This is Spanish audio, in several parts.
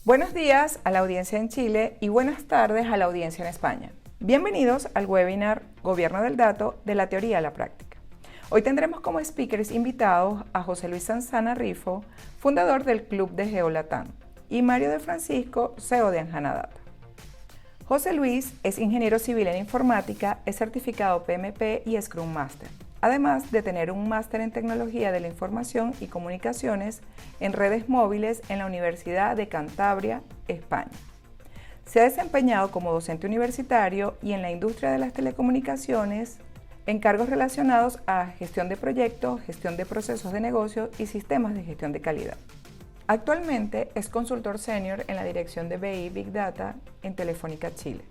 Buenos días a la audiencia en Chile y buenas tardes a la audiencia en España. Bienvenidos al webinar Gobierno del Dato de la teoría a la práctica. Hoy tendremos como speakers invitados a José Luis Sanzana Rifo, fundador del Club de GeoLatam, y Mario de Francisco, CEO de Anjanadata. José Luis es ingeniero civil en informática, es certificado PMP y Scrum Master, además de tener un máster en tecnología de la información y comunicaciones en redes móviles en la Universidad de Cantabria, España. Se ha desempeñado como docente universitario y en la industria de las telecomunicaciones en cargos relacionados a gestión de proyectos, gestión de procesos de negocio y sistemas de gestión de calidad. Actualmente es consultor senior en la dirección de BI Big Data en Telefónica Chile,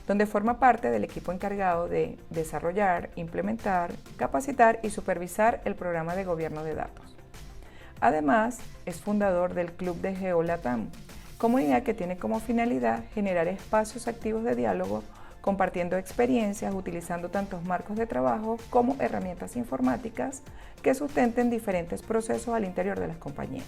donde forma parte del equipo encargado de desarrollar, implementar, capacitar y supervisar el programa de gobierno de datos. Además, es fundador del Club de GeoLatam, comunidad que tiene como finalidad generar espacios activos de diálogo, compartiendo experiencias, utilizando tantos marcos de trabajo como herramientas informáticas que sustenten diferentes procesos al interior de las compañías.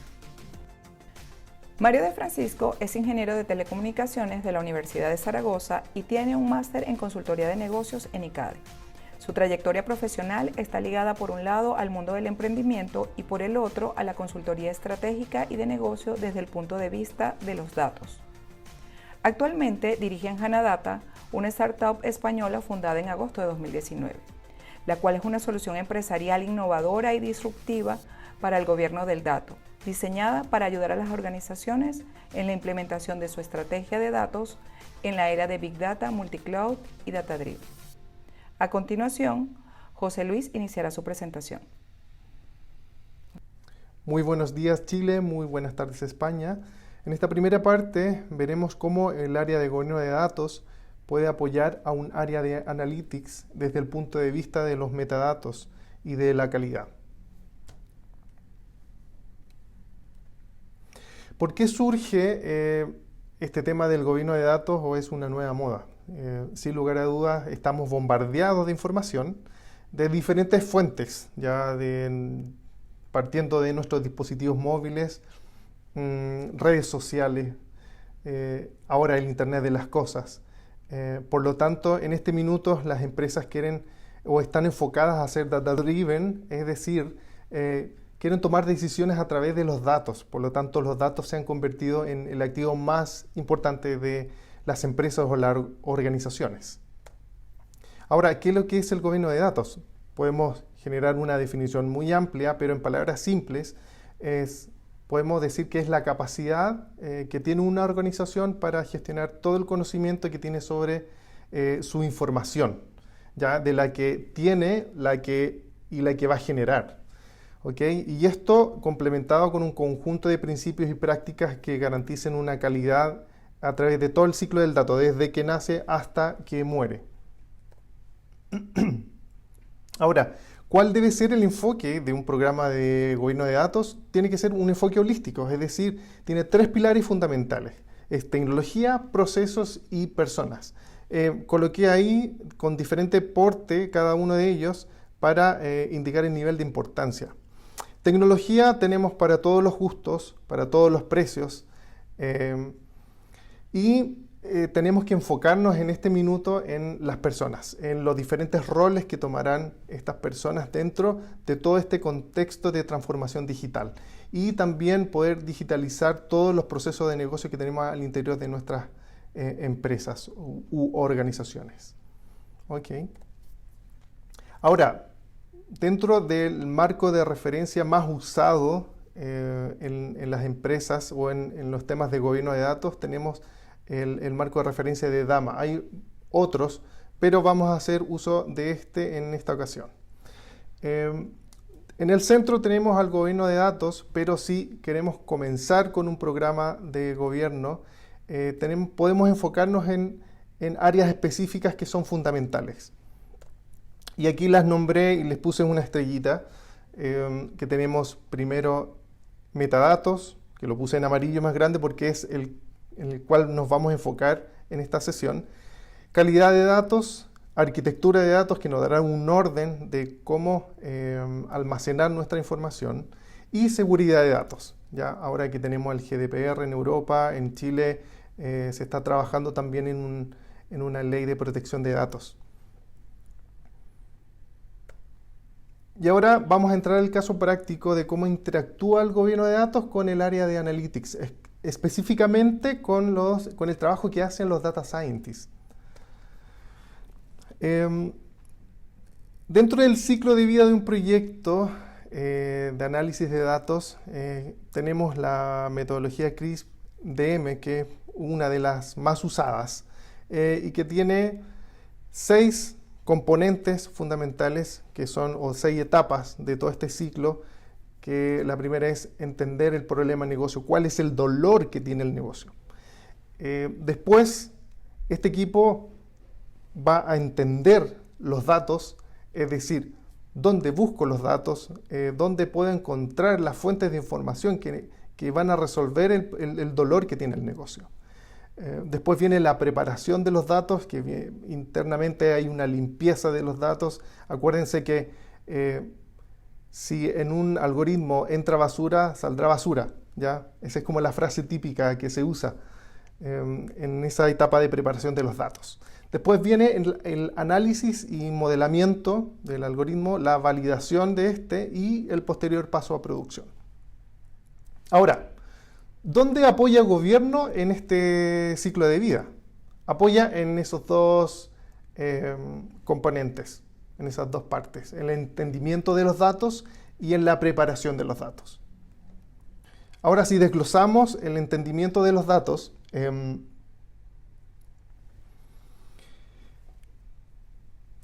Mario de Francisco es ingeniero de telecomunicaciones de la Universidad de Zaragoza y tiene un máster en consultoría de negocios en ICADE. Su trayectoria profesional está ligada por un lado al mundo del emprendimiento y por el otro a la consultoría estratégica y de negocio desde el punto de vista de los datos. Actualmente dirige Anjanadata, una startup española fundada en agosto de 2019, la cual es una solución empresarial innovadora y disruptiva para el gobierno del dato, diseñada para ayudar a las organizaciones en la implementación de su estrategia de datos en la era de Big Data, Multicloud y Data Driven. A continuación, José Luis iniciará su presentación. Muy buenos días Chile, muy buenas tardes España. En esta primera parte veremos cómo el área de gobierno de datos puede apoyar a un área de analytics desde el punto de vista de los metadatos y de la calidad. ¿Por qué surge este tema del gobierno de datos o es una nueva moda? Sin lugar a dudas, estamos bombardeados de información de diferentes fuentes, partiendo de nuestros dispositivos móviles, redes sociales, ahora el Internet de las cosas. Por lo tanto, en este minuto las empresas quieren o están enfocadas a ser data-driven, es decir, quieren tomar decisiones a través de los datos. Por lo tanto, los datos se han convertido en el activo más importante de las empresas o las organizaciones. Ahora, ¿qué es lo que es el gobierno de datos? Podemos generar una definición muy amplia, pero en palabras simples, podemos decir que es la capacidad que tiene una organización para gestionar todo el conocimiento que tiene sobre su información, ¿ya? De la que tiene y la que va a generar. ¿Okay? Y esto complementado con un conjunto de principios y prácticas que garanticen una calidad a través de todo el ciclo del dato, desde que nace hasta que muere. Ahora, ¿cuál debe ser el enfoque de un programa de gobierno de datos? Tiene que ser un enfoque holístico, es decir, tiene tres pilares fundamentales. Es tecnología, procesos y personas. Coloqué ahí con diferente porte cada uno de ellos para indicar el nivel de importancia. Tecnología tenemos para todos los gustos, para todos los precios tenemos que enfocarnos en este minuto en las personas, en los diferentes roles que tomarán estas personas dentro de todo este contexto de transformación digital y también poder digitalizar todos los procesos de negocio que tenemos al interior de nuestras empresas u organizaciones. Okay. Ahora, dentro del marco de referencia más usado en las empresas o en los temas de gobierno de datos, tenemos el marco de referencia de DAMA. Hay otros, pero vamos a hacer uso de este en esta ocasión. En el centro tenemos al gobierno de datos, pero si queremos comenzar con un programa de gobierno, podemos enfocarnos en áreas específicas que son fundamentales. Y aquí las nombré y les puse una estrellita, que tenemos primero metadatos, que lo puse en amarillo más grande porque es en el cual nos vamos a enfocar en esta sesión. Calidad de datos, arquitectura de datos que nos dará un orden de cómo almacenar nuestra información y seguridad de datos. Ya ahora que tenemos el GDPR en Europa, en Chile se está trabajando también en una ley de protección de datos. Y ahora vamos a entrar al caso práctico de cómo interactúa el gobierno de datos con el área de Analytics, específicamente con el trabajo que hacen los Data Scientists. Dentro del ciclo de vida de un proyecto de análisis de datos, tenemos la metodología CRISP-DM, que es una de las más usadas, y que tiene 6 componentes fundamentales o 6 etapas de todo este ciclo, que la primera es entender el problema de negocio, cuál es el dolor que tiene el negocio. Después, este equipo va a entender los datos, es decir, dónde busco los datos, dónde puedo encontrar las fuentes de información que van a resolver el dolor que tiene el negocio. Después viene la preparación de los datos, que internamente hay una limpieza de los datos. Acuérdense que si en un algoritmo entra basura, saldrá basura, ¿ya? Esa es como la frase típica que se usa en esa etapa de preparación de los datos. Después viene el análisis y modelamiento del algoritmo, la validación de este y el posterior paso a producción. Ahora, ¿dónde apoya el gobierno en este ciclo de vida? Apoya en esos 2 componentes, en esas 2 partes, en el entendimiento de los datos y en la preparación de los datos. Ahora, si desglosamos el entendimiento de los datos,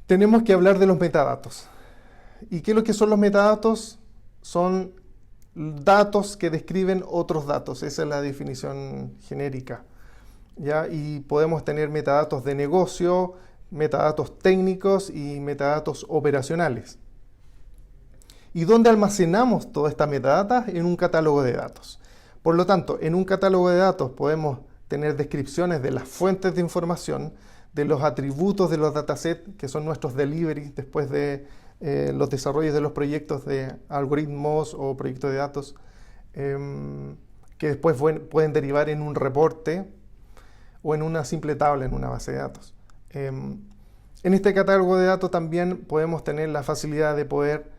tenemos que hablar de los metadatos. ¿Y qué es lo que son los metadatos? Son datos que describen otros datos. Esa es la definición genérica, ¿ya? Y podemos tener metadatos de negocio, metadatos técnicos y metadatos operacionales. ¿Y dónde almacenamos toda esta metadata? En un catálogo de datos. Por lo tanto, en un catálogo de datos podemos tener descripciones de las fuentes de información, de los atributos de los datasets, que son nuestros deliveries después de los desarrollos de los proyectos de algoritmos o proyectos de datos, que después pueden derivar en un reporte o en una simple tabla en una base de datos. En este catálogo de datos también podemos tener la facilidad de poder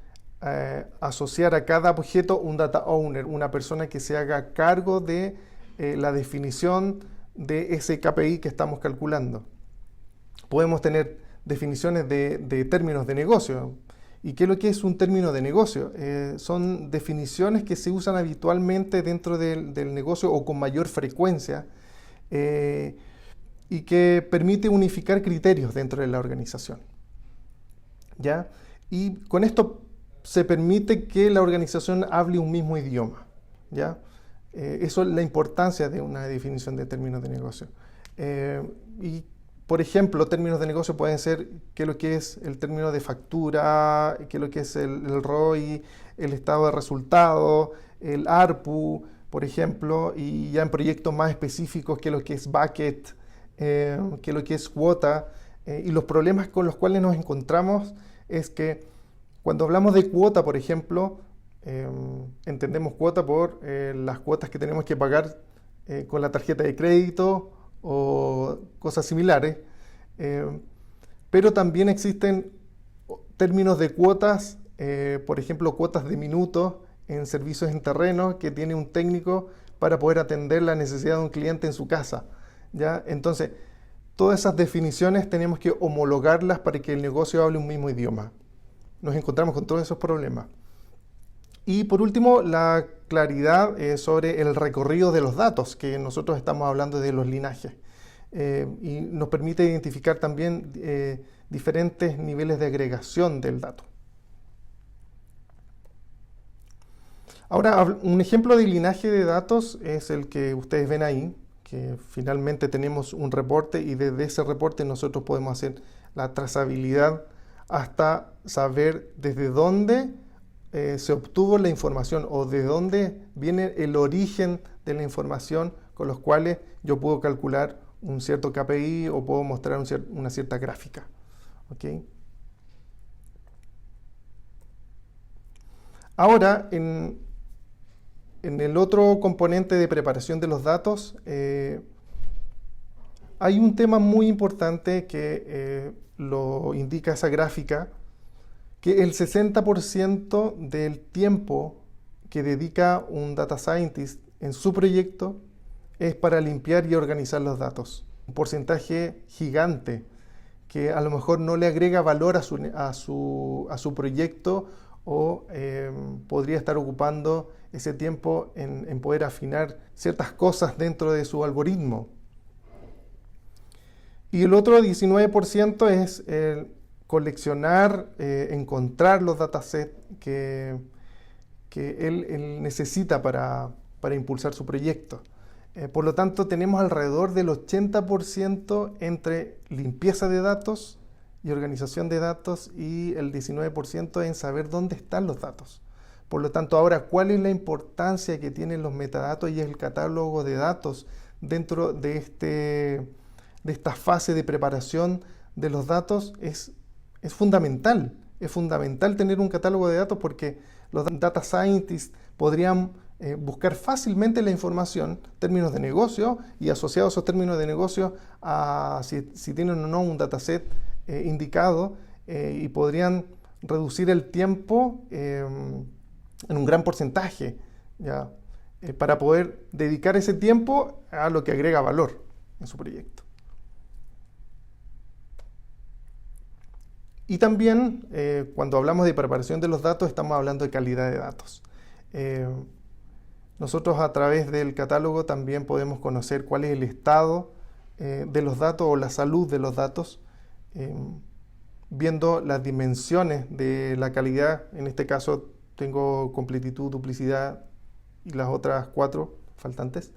asociar a cada objeto un data owner, una persona que se haga cargo de la definición de ese KPI que estamos calculando. Podemos tener definiciones de términos de negocio. ¿Y qué es lo que es un término de negocio? Son definiciones que se usan habitualmente dentro del negocio o con mayor frecuencia y que permite unificar criterios dentro de la organización, ¿ya? Y con esto se permite que la organización hable un mismo idioma, ¿ya? Eso es la importancia de una definición de términos de negocio. Y por ejemplo, términos de negocio pueden ser qué es lo que es el término de factura, qué es lo que es el ROI, el estado de resultado, el ARPU, por ejemplo, y ya en proyectos más específicos, qué es lo que es bucket, qué es lo que es cuota. Y los problemas con los cuales nos encontramos es que cuando hablamos de cuota, por ejemplo, entendemos cuota por las cuotas que tenemos que pagar con la tarjeta de crédito o cosas similares, pero también existen términos de cuotas, por ejemplo, cuotas de minutos en servicios en terreno que tiene un técnico para poder atender la necesidad de un cliente en su casa, ¿ya? Entonces, todas esas definiciones tenemos que homologarlas para que el negocio hable un mismo idioma. Nos encontramos con todos esos problemas. Y por último, la claridad sobre el recorrido de los datos, que nosotros estamos hablando de los linajes. Y nos permite identificar también diferentes niveles de agregación del dato. Ahora, un ejemplo de linaje de datos es el que ustedes ven ahí, que finalmente tenemos un reporte y desde ese reporte nosotros podemos hacer la trazabilidad hasta saber desde dónde se obtuvo la información o de dónde viene el origen de la información con los cuales yo puedo calcular un cierto KPI o puedo mostrar una cierta gráfica. ¿Okay? Ahora, en En el otro componente de preparación de los datos, hay un tema muy importante que lo indica esa gráfica, que el 60% del tiempo que dedica un data scientist en su proyecto es para limpiar y organizar los datos. Un porcentaje gigante que a lo mejor no le agrega valor a su proyecto o podría estar ocupando ese tiempo en poder afinar ciertas cosas dentro de su algoritmo. Y el otro 19% es coleccionar, encontrar los datasets que él necesita para impulsar su proyecto. Por lo tanto, tenemos alrededor del 80% entre limpieza de datos y organización de datos y el 19% en saber dónde están los datos. Por lo tanto, ahora, ¿cuál es la importancia que tienen los metadatos y el catálogo de datos dentro de esta fase de preparación de los datos? Es fundamental. Es fundamental tener un catálogo de datos porque los data scientists podrían buscar fácilmente la información, términos de negocio, y asociados a esos términos de negocio a si tienen o no un dataset indicado, y podrían reducir el tiempo en un gran porcentaje, ¿ya? Para poder dedicar ese tiempo a lo que agrega valor en su proyecto. Y también, cuando hablamos de preparación de los datos, estamos hablando de calidad de datos. Nosotros a través del catálogo también podemos conocer cuál es el estado de los datos o la salud de los datos, viendo las dimensiones de la calidad. En este caso tengo completitud, duplicidad y las otras 4 faltantes.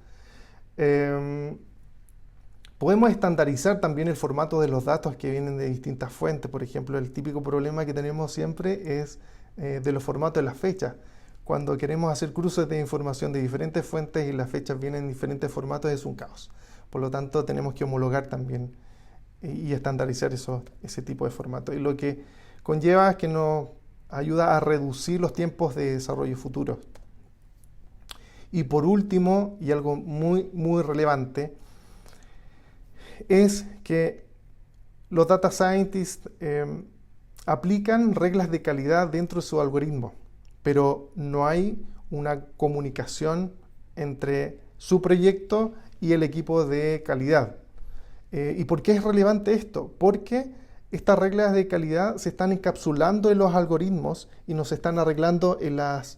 Podemos estandarizar también el formato de los datos que vienen de distintas fuentes. Por ejemplo, el típico problema que tenemos siempre es de los formatos de las fechas. Cuando queremos hacer cruces de información de diferentes fuentes y las fechas vienen en diferentes formatos, es un caos. Por lo tanto, tenemos que homologar también y estandarizar ese tipo de formatos. Y lo que conlleva es que nos ayuda a reducir los tiempos de desarrollo futuros. Y por último, y algo muy, muy relevante, es que los data scientists aplican reglas de calidad dentro de su algoritmo, pero no hay una comunicación entre su proyecto y el equipo de calidad. ¿Y por qué es relevante esto? Porque estas reglas de calidad se están encapsulando en los algoritmos y no se están arreglando en las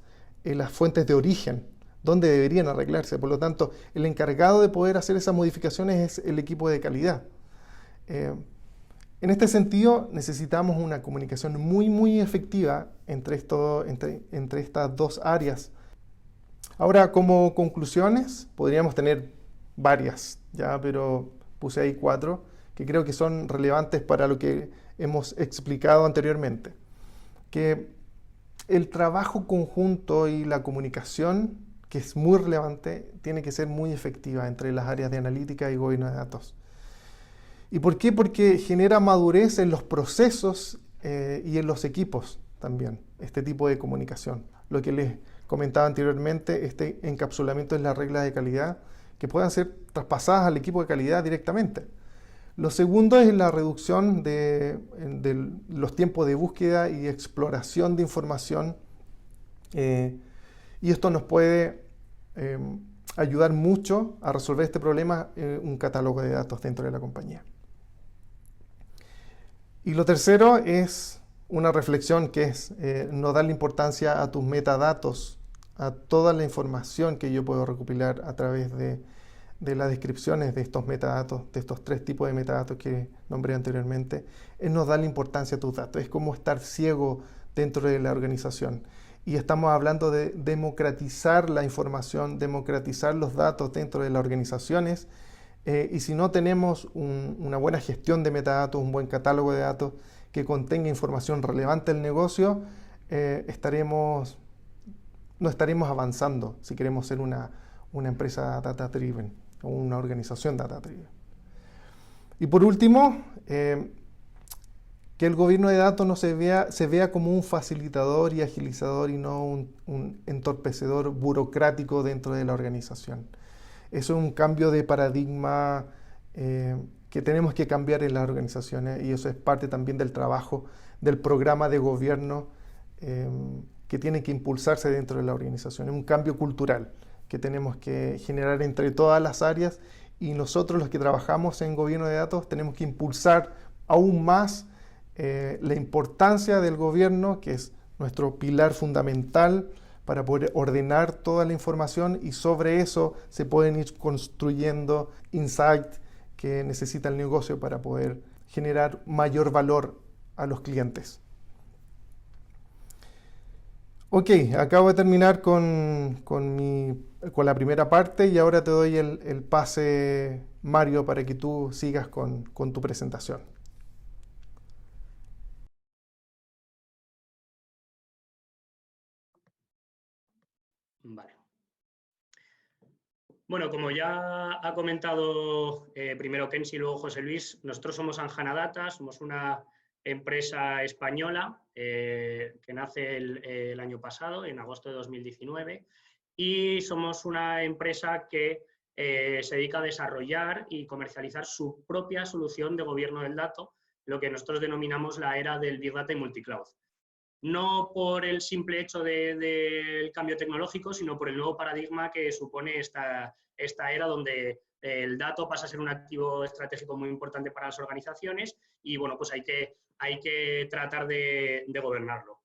fuentes de origen, donde deberían arreglarse. Por lo tanto, el encargado de poder hacer esas modificaciones es el equipo de calidad. En este sentido, necesitamos una comunicación muy, muy efectiva entre estas dos áreas. Ahora, como conclusiones, podríamos tener varias, ¿ya? Pero puse ahí 4 que creo que son relevantes para lo que hemos explicado anteriormente. Que el trabajo conjunto y la comunicación, que es muy relevante, tiene que ser muy efectiva entre las áreas de analítica y gobierno de datos. ¿Y por qué? Porque genera madurez en los procesos y en los equipos también, este tipo de comunicación. Lo que les comentaba anteriormente, este encapsulamiento en las reglas de calidad, que puedan ser traspasadas al equipo de calidad directamente. Lo segundo es la reducción de los tiempos de búsqueda y exploración de información, y esto nos puede ayudar mucho a resolver este problema, un catálogo de datos dentro de la compañía. Y lo tercero es una reflexión que es no darle importancia a tus metadatos, a toda la información que yo puedo recopilar a través de las descripciones de estos metadatos, de estos 3 tipos de metadatos que nombré anteriormente. Es no darle importancia a tus datos, es como estar ciego dentro de la organización. Y estamos hablando de democratizar la información, democratizar los datos dentro de las organizaciones. Y si no tenemos una buena gestión de metadatos, un buen catálogo de datos que contenga información relevante del negocio, no estaremos avanzando si queremos ser una empresa data-driven o una organización data-driven. Y por último, que el gobierno de datos no se vea como un facilitador y agilizador y no un entorpecedor burocrático dentro de la organización. Eso es un cambio de paradigma que tenemos que cambiar en las organizaciones, y eso es parte también del trabajo del programa de gobierno que tiene que impulsarse dentro de la organización. Es un cambio cultural que tenemos que generar entre todas las áreas, y nosotros los que trabajamos en gobierno de datos tenemos que impulsar aún más la importancia del gobierno, que es nuestro pilar fundamental para poder ordenar toda la información, y sobre eso se pueden ir construyendo insights que necesita el negocio para poder generar mayor valor a los clientes. Ok, acabo de terminar con la primera parte, y ahora te doy el pase, Mario, para que tú sigas con tu presentación. Vale. Bueno, como ya ha comentado primero Kensi y luego José Luis, nosotros somos Anjana Data, somos una empresa española que nace el año pasado, en agosto de 2019, y somos una empresa que se dedica a desarrollar y comercializar su propia solución de gobierno del dato, lo que nosotros denominamos la era del Big Data y Multicloud. No por el simple hecho del cambio tecnológico, sino por el nuevo paradigma que supone esta era donde el dato pasa a ser un activo estratégico muy importante para las organizaciones, y bueno, pues hay que tratar de gobernarlo.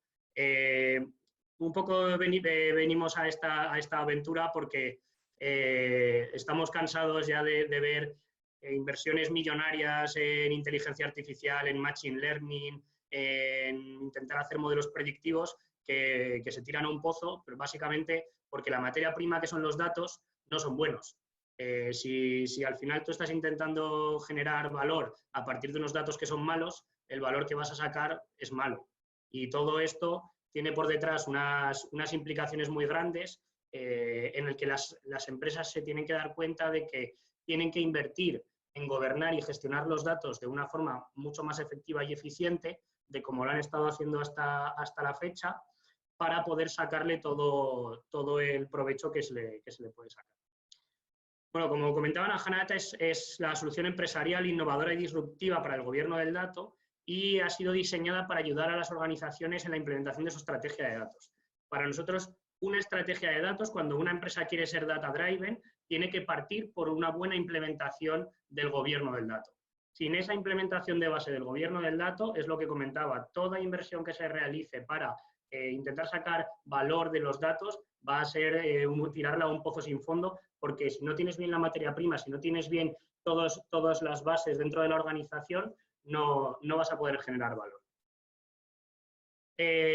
Un poco venimos a esta aventura porque estamos cansados ya de ver inversiones millonarias en inteligencia artificial, en machine learning, en intentar hacer modelos predictivos que se tiran a un pozo, pero básicamente porque la materia prima que son los datos no son buenos. Si al final tú estás intentando generar valor a partir de unos datos que son malos, el valor que vas a sacar es malo. Y todo esto tiene por detrás unas implicaciones muy grandes en el que las empresas se tienen que dar cuenta de que tienen que invertir en gobernar y gestionar los datos de una forma mucho más efectiva y eficiente de como lo han estado haciendo hasta la fecha, para poder sacarle todo el provecho que se le puede sacar. Bueno, como comentaban, Anjana Data es la solución empresarial innovadora y disruptiva para el gobierno del dato, y ha sido diseñada para ayudar a las organizaciones en la implementación de su estrategia de datos. Para nosotros, una estrategia de datos, cuando una empresa quiere ser data-driven, tiene que partir por una buena implementación del gobierno del dato. Sin esa implementación de base del gobierno del dato, es lo que comentaba, toda inversión que se realice para intentar sacar valor de los datos va a ser tirarla a un pozo sin fondo, porque si no tienes bien la materia prima, si no tienes bien todas las bases dentro de la organización, no vas a poder generar valor.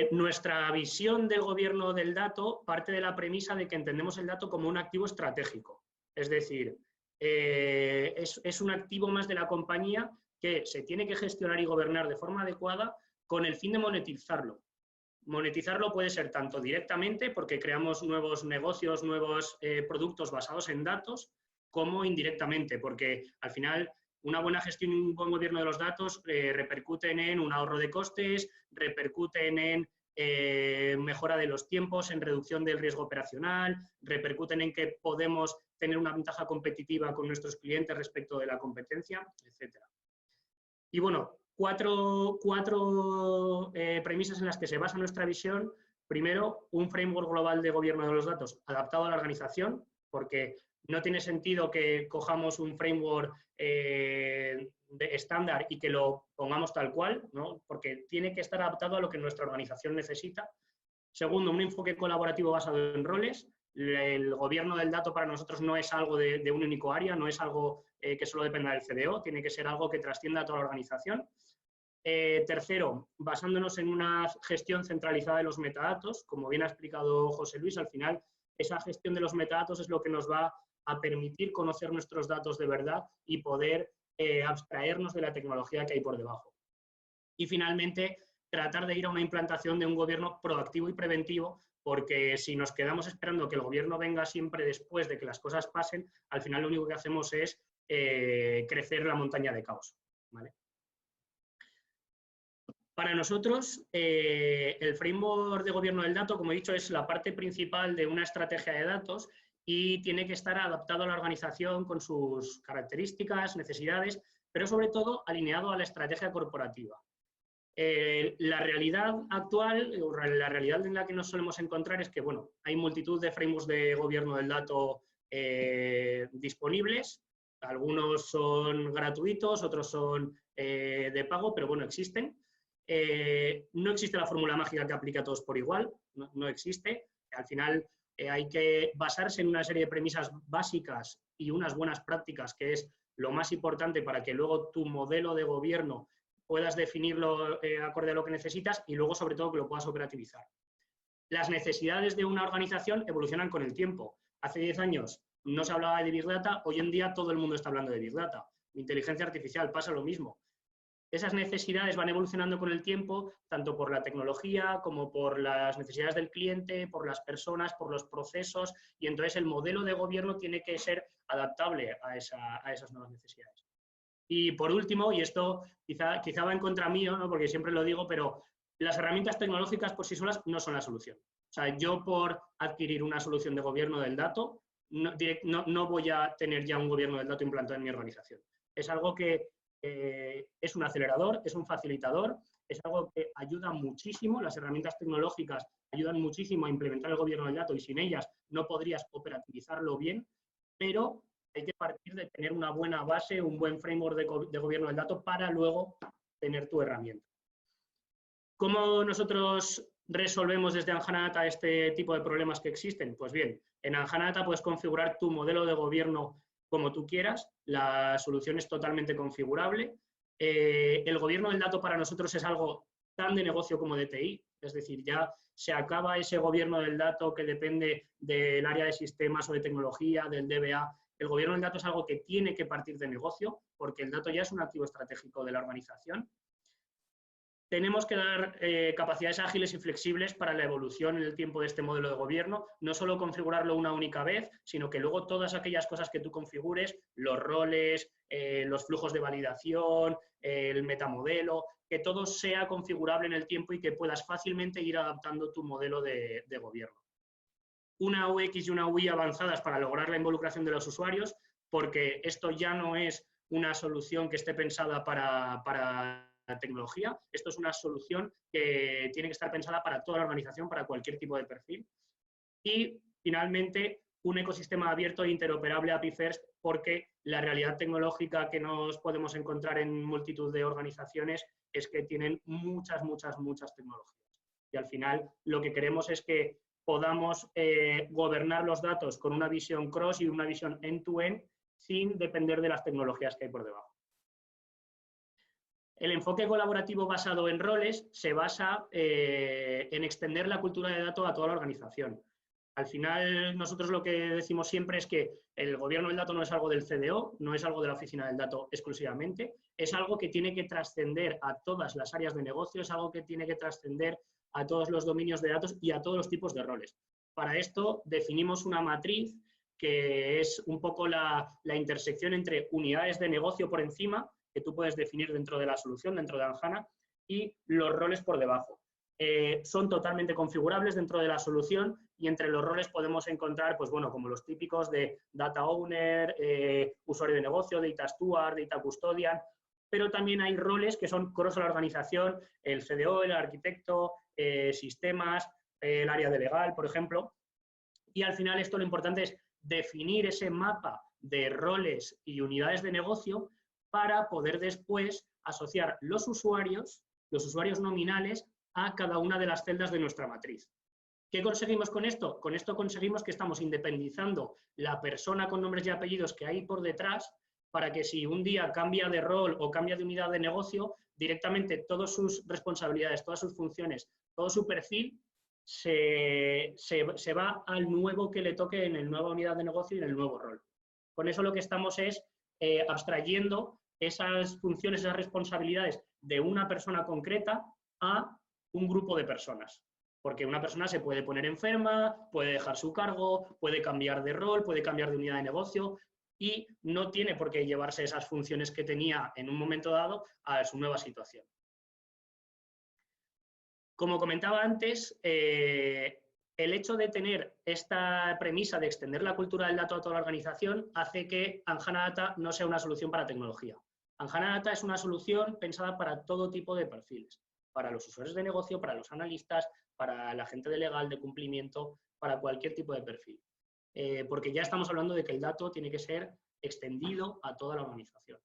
Nuestra visión del gobierno del dato parte de la premisa de que entendemos el dato como un activo estratégico. Es decir, es un activo más de la compañía que se tiene que gestionar y gobernar de forma adecuada con el fin de monetizarlo. Monetizarlo puede ser tanto directamente, porque creamos nuevos negocios, nuevos productos basados en datos, como indirectamente, porque al final una buena gestión y un buen gobierno de los datos repercuten en un ahorro de costes, repercuten en mejora de los tiempos, en reducción del riesgo operacional, repercuten en que podemos tener una ventaja competitiva con nuestros clientes respecto de la competencia, etc. Y bueno, cuatro premisas en las que se basa nuestra visión. Primero, un framework global de gobierno de los datos adaptado a la organización, porque no tiene sentido que cojamos un framework estándar y que lo pongamos tal cual, ¿no? Porque tiene que estar adaptado a lo que nuestra organización necesita. Segundo, un enfoque colaborativo basado en roles. El gobierno del dato para nosotros no es algo de un único área, no es algo que solo dependa del CDO, tiene que ser algo que trascienda a toda la organización. Tercero, basándonos en una gestión centralizada de los metadatos. Como bien ha explicado José Luis, al final esa gestión de los metadatos es lo que nos va a permitir conocer nuestros datos de verdad y poder abstraernos de la tecnología que hay por debajo. Y finalmente, tratar de ir a una implantación de un gobierno proactivo y preventivo, porque si nos quedamos esperando que el gobierno venga siempre después de que las cosas pasen, al final lo único que hacemos es crecer la montaña de caos, ¿vale? Para nosotros, el framework de gobierno del dato, como he dicho, es la parte principal de una estrategia de datos y tiene que estar adaptado a la organización con sus características, necesidades, pero sobre todo alineado a la estrategia corporativa. La realidad actual, o la realidad en la que nos solemos encontrar es que, bueno, hay multitud de frameworks de gobierno del dato disponibles. Algunos son gratuitos, otros son de pago, pero bueno, existen. No existe la fórmula mágica que aplique a todos por igual, no existe. Al final hay que basarse en una serie de premisas básicas y unas buenas prácticas, que es lo más importante para que luego tu modelo de gobierno puedas definirlo acorde a lo que necesitas y luego, sobre todo, que lo puedas operativizar. Las necesidades de una organización evolucionan con el tiempo. Hace 10 años no se hablaba de Big Data, hoy en día todo el mundo está hablando de Big Data. Inteligencia artificial pasa lo mismo. Esas necesidades van evolucionando con el tiempo, tanto por la tecnología como por las necesidades del cliente, por las personas, por los procesos, y entonces el modelo de gobierno tiene que ser adaptable a esas nuevas necesidades. Y por último, y esto quizá va en contra mío, ¿no? Porque siempre lo digo, pero las herramientas tecnológicas por sí solas no son la solución. O sea, yo por adquirir una solución de gobierno del dato, no voy a tener ya un gobierno del dato implantado en mi organización. Es algo que es un acelerador, es un facilitador, es algo que ayuda muchísimo, las herramientas tecnológicas ayudan muchísimo a implementar el gobierno del dato y sin ellas no podrías operativizarlo bien, pero hay que partir de tener una buena base, un buen framework de gobierno del dato para luego tener tu herramienta. ¿Cómo nosotros resolvemos desde Anjanata este tipo de problemas que existen? Pues bien, en Anjanata puedes configurar tu modelo de gobierno como tú quieras, la solución es totalmente configurable. El gobierno del dato para nosotros es algo tan de negocio como de TI, es decir, ya se acaba ese gobierno del dato que depende del área de sistemas o de tecnología, del DBA. El gobierno del dato es algo que tiene que partir de negocio, porque el dato ya es un activo estratégico de la organización. Tenemos que dar capacidades ágiles y flexibles para la evolución en el tiempo de este modelo de gobierno, no solo configurarlo una única vez, sino que luego todas aquellas cosas que tú configures, los roles, los flujos de validación, el metamodelo, que todo sea configurable en el tiempo y que puedas fácilmente ir adaptando tu modelo de gobierno. Una UX y una UI avanzadas para lograr la involucración de los usuarios, porque esto ya no es una solución que esté pensada para la tecnología, esto es una solución que tiene que estar pensada para toda la organización, para cualquier tipo de perfil. Y, finalmente, un ecosistema abierto e interoperable API First, porque la realidad tecnológica que nos podemos encontrar en multitud de organizaciones es que tienen muchas tecnologías. Y al final lo que queremos es que podamos gobernar los datos con una visión cross y una visión end-to-end sin depender de las tecnologías que hay por debajo. El enfoque colaborativo basado en roles se basa en extender la cultura de datos a toda la organización. Al final, nosotros lo que decimos siempre es que el gobierno del dato no es algo del CDO, no es algo de la oficina del dato exclusivamente, es algo que tiene que trascender a todas las áreas de negocio, es algo que tiene que trascender a todos los dominios de datos y a todos los tipos de roles. Para esto definimos una matriz que es un poco la intersección entre unidades de negocio por encima, que tú puedes definir dentro de la solución, dentro de Anjana, y los roles por debajo. Son totalmente configurables dentro de la solución y entre los roles podemos encontrar, pues bueno, como los típicos de Data Owner, usuario de negocio, Data Steward, Data Custodian, pero también hay roles que son cross a la organización, el CDO, el arquitecto, sistemas, el área de legal, por ejemplo. Y al final esto lo importante es definir ese mapa de roles y unidades de negocio para poder después asociar los usuarios nominales a cada una de las celdas de nuestra matriz. ¿Qué conseguimos con esto? Con esto conseguimos que estamos independizando la persona con nombres y apellidos que hay por detrás para que si un día cambia de rol o cambia de unidad de negocio, directamente todas sus responsabilidades, todas sus funciones, todo su perfil se va al nuevo que le toque en la nueva unidad de negocio y en el nuevo rol. Con eso lo que estamos es abstrayendo esas funciones, esas responsabilidades de una persona concreta a un grupo de personas. Porque una persona se puede poner enferma, puede dejar su cargo, puede cambiar de rol, puede cambiar de unidad de negocio y no tiene por qué llevarse esas funciones que tenía en un momento dado a su nueva situación. Como comentaba antes, el hecho de tener esta premisa de extender la cultura del dato a toda la organización hace que Anjana Data no sea una solución para tecnología. Anjana Data es una solución pensada para todo tipo de perfiles, para los usuarios de negocio, para los analistas, para la gente de legal, de cumplimiento, para cualquier tipo de perfil. Porque ya estamos hablando de que el dato tiene que ser extendido a toda la organización.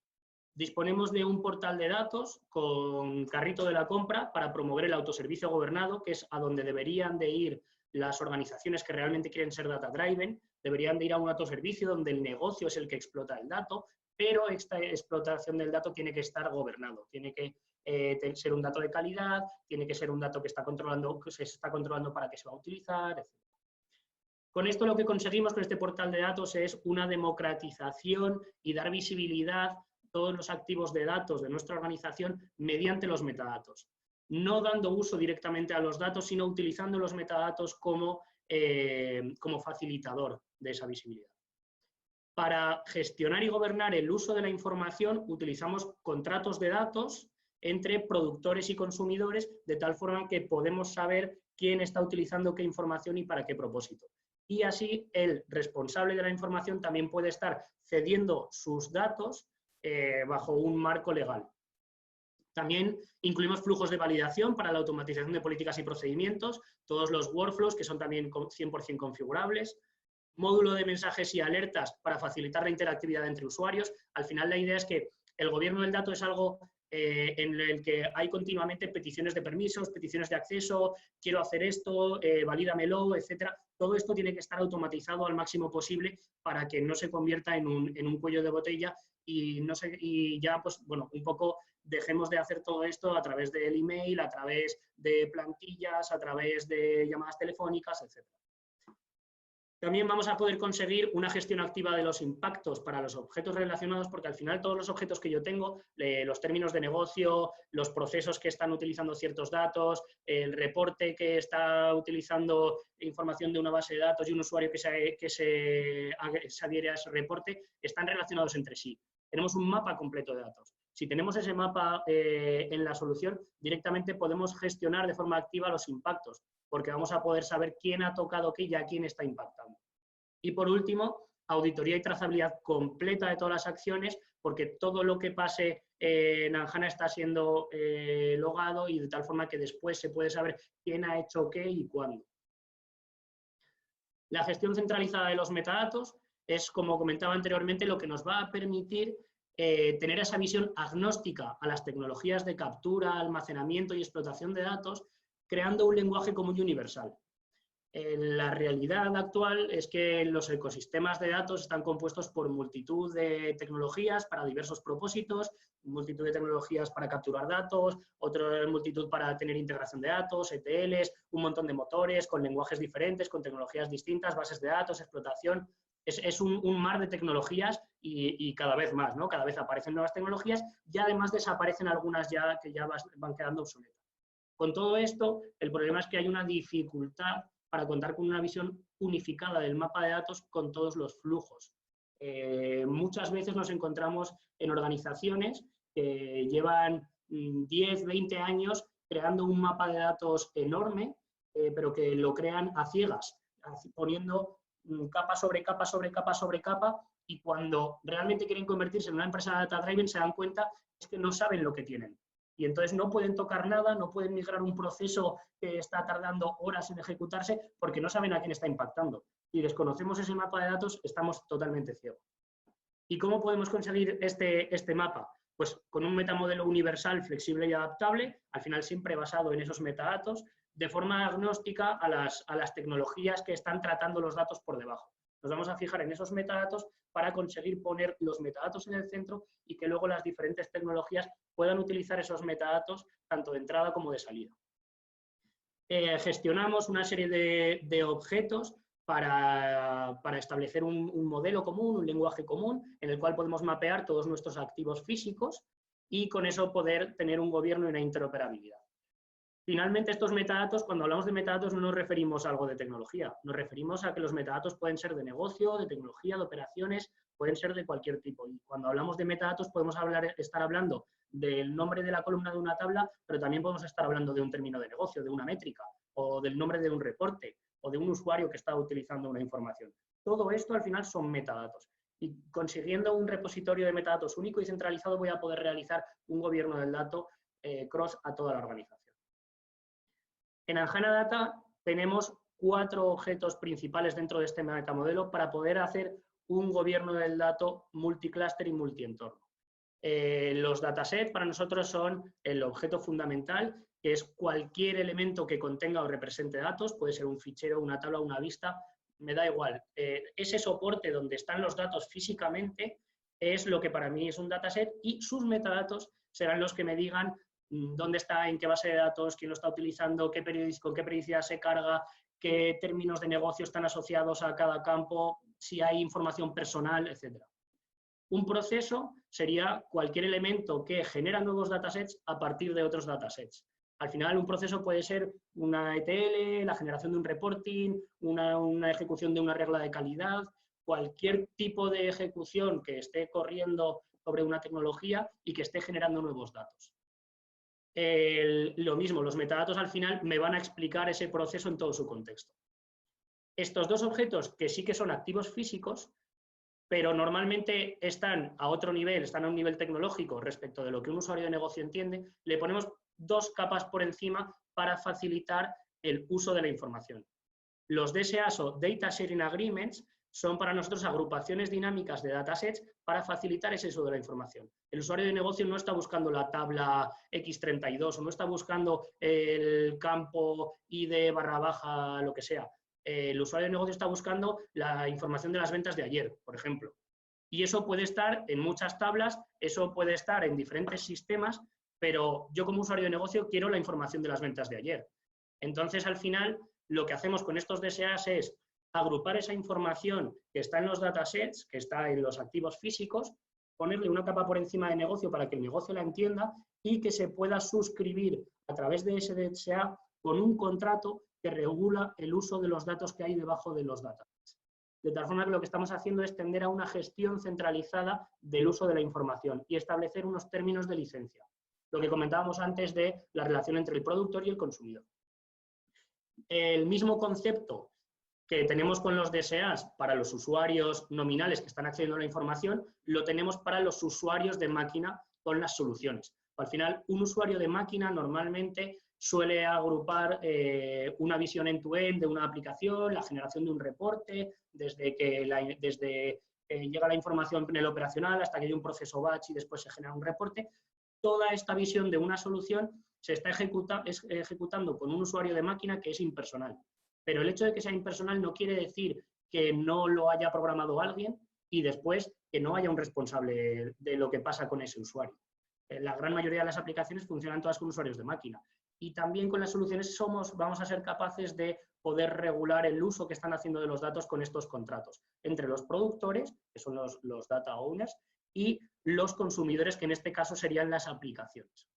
Disponemos de un portal de datos con carrito de la compra para promover el autoservicio gobernado, que es a donde deberían de ir las organizaciones que realmente quieren ser data-driven, deberían de ir a un autoservicio donde el negocio es el que explota el dato, pero esta explotación del dato tiene que estar gobernado, tiene que ser un dato de calidad, tiene que ser un dato que se está controlando para qué se va a utilizar, etc. Con esto lo que conseguimos con este portal de datos es una democratización y dar visibilidad a todos los activos de datos de nuestra organización mediante los metadatos. No dando uso directamente a los datos, sino utilizando los metadatos como facilitador de esa visibilidad. Para gestionar y gobernar el uso de la información, utilizamos contratos de datos entre productores y consumidores, de tal forma que podemos saber quién está utilizando qué información y para qué propósito. Y así el responsable de la información también puede estar cediendo sus datos bajo un marco legal. También incluimos flujos de validación para la automatización de políticas y procedimientos, todos los workflows que son también 100% configurables, módulo de mensajes y alertas para facilitar la interactividad entre usuarios. Al final la idea es que el gobierno del dato es algo en el que hay continuamente peticiones de permisos, peticiones de acceso, quiero hacer esto, valídamelo, etc. Todo esto tiene que estar automatizado al máximo posible para que no se convierta en un cuello de botella y ya, pues, bueno, un poco dejemos de hacer todo esto a través del email, a través de plantillas, a través de llamadas telefónicas, etc. También vamos a poder conseguir una gestión activa de los impactos para los objetos relacionados, porque al final todos los objetos que yo tengo, los términos de negocio, los procesos que están utilizando ciertos datos, el reporte que está utilizando información de una base de datos y un usuario que se adhiere a ese reporte, están relacionados entre sí. Tenemos un mapa completo de datos. Si tenemos ese mapa en la solución, directamente podemos gestionar de forma activa los impactos, porque vamos a poder saber quién ha tocado qué y a quién está impactando. Y por último, auditoría y trazabilidad completa de todas las acciones, porque todo lo que pase en Anjana está siendo logado y de tal forma que después se puede saber quién ha hecho qué y cuándo. La gestión centralizada de los metadatos es, como comentaba anteriormente, lo que nos va a permitir tener esa visión agnóstica a las tecnologías de captura, almacenamiento y explotación de datos, creando un lenguaje común y universal. La realidad actual es que los ecosistemas de datos están compuestos por multitud de tecnologías para diversos propósitos, multitud de tecnologías para capturar datos, otra multitud para tener integración de datos, ETLs, un montón de motores con lenguajes diferentes, con tecnologías distintas, bases de datos, explotación. Es un mar de tecnologías y cada vez más, ¿no? Cada vez aparecen nuevas tecnologías y además desaparecen algunas ya que ya van quedando obsoletas. Con todo esto, el problema es que hay una dificultad para contar con una visión unificada del mapa de datos con todos los flujos. Muchas veces nos encontramos en organizaciones que llevan 10, 20 años creando un mapa de datos enorme, pero que lo crean a ciegas, poniendo capa sobre capa sobre capa sobre capa, y cuando realmente quieren convertirse en una empresa data-driven se dan cuenta es que no saben lo que tienen. Y entonces no pueden tocar nada, no pueden migrar un proceso que está tardando horas en ejecutarse porque no saben a quién está impactando. Si desconocemos ese mapa de datos, estamos totalmente ciegos. ¿Y cómo podemos conseguir este mapa? Pues con un metamodelo universal, flexible y adaptable, al final siempre basado en esos metadatos, de forma agnóstica a las tecnologías que están tratando los datos por debajo. Nos vamos a fijar en esos metadatos para conseguir poner los metadatos en el centro y que luego las diferentes tecnologías puedan utilizar esos metadatos tanto de entrada como de salida. Gestionamos una serie de objetos para establecer un modelo común, un lenguaje común, en el cual podemos mapear todos nuestros activos físicos y con eso poder tener un gobierno y una interoperabilidad. Finalmente, estos metadatos, cuando hablamos de metadatos, no nos referimos a algo de tecnología, nos referimos a que los metadatos pueden ser de negocio, de tecnología, de operaciones, pueden ser de cualquier tipo. Y cuando hablamos de metadatos podemos estar hablando del nombre de la columna de una tabla, pero también podemos estar hablando de un término de negocio, de una métrica, o del nombre de un reporte, o de un usuario que está utilizando una información. Todo esto al final son metadatos. Y consiguiendo un repositorio de metadatos único y centralizado voy a poder realizar un gobierno del dato cross a toda la organización. En Anjanadata tenemos 4 objetos principales dentro de este metamodelo para poder hacer un gobierno del dato multicluster y multientorno. Los datasets para nosotros son el objeto fundamental, que es cualquier elemento que contenga o represente datos, puede ser un fichero, una tabla, una vista, me da igual. Ese soporte donde están los datos físicamente es lo que para mí es un dataset y sus metadatos serán los que me digan dónde está, en qué base de datos, quién lo está utilizando, con qué periodicidad se carga, qué términos de negocio están asociados a cada campo, si hay información personal, etc. Un proceso sería cualquier elemento que genera nuevos datasets a partir de otros datasets. Al final, un proceso puede ser una ETL, la generación de un reporting, una ejecución de una regla de calidad, cualquier tipo de ejecución que esté corriendo sobre una tecnología y que esté generando nuevos datos. Lo mismo, los metadatos al final me van a explicar ese proceso en todo su contexto. Estos 2 objetos, que sí que son activos físicos, pero normalmente están a otro nivel, están a un nivel tecnológico respecto de lo que un usuario de negocio entiende, le ponemos 2 capas por encima para facilitar el uso de la información. Los DSAs o Data Sharing Agreements son para nosotros agrupaciones dinámicas de datasets para facilitar ese uso de la información. El usuario de negocio no está buscando la tabla X32 o no está buscando el campo ID / lo que sea. El usuario de negocio está buscando la información de las ventas de ayer, por ejemplo. Y eso puede estar en muchas tablas, eso puede estar en diferentes sistemas, pero yo como usuario de negocio quiero la información de las ventas de ayer. Entonces, al final, lo que hacemos con estos DSAs es agrupar esa información que está en los datasets, que está en los activos físicos, ponerle una capa por encima de negocio para que el negocio la entienda y que se pueda suscribir a través de ese DSA con un contrato que regula el uso de los datos que hay debajo de los datasets. De tal forma que lo que estamos haciendo es tender a una gestión centralizada del uso de la información y establecer unos términos de licencia. Lo que comentábamos antes de la relación entre el productor y el consumidor. El mismo concepto que tenemos con los DSAs para los usuarios nominales que están accediendo a la información, lo tenemos para los usuarios de máquina con las soluciones. Al final, un usuario de máquina normalmente suele agrupar una visión end-to-end de una aplicación, la generación de un reporte, desde que llega la información en el operacional hasta que hay un proceso batch y después se genera un reporte. Toda esta visión de una solución se está ejecutando con un usuario de máquina que es impersonal. Pero el hecho de que sea impersonal no quiere decir que no lo haya programado alguien y después que no haya un responsable de lo que pasa con ese usuario. La gran mayoría de las aplicaciones funcionan todas con usuarios de máquina. Y también con las soluciones vamos a ser capaces de poder regular el uso que están haciendo de los datos con estos contratos entre los productores, que son los data owners, y los consumidores, que en este caso serían las aplicaciones.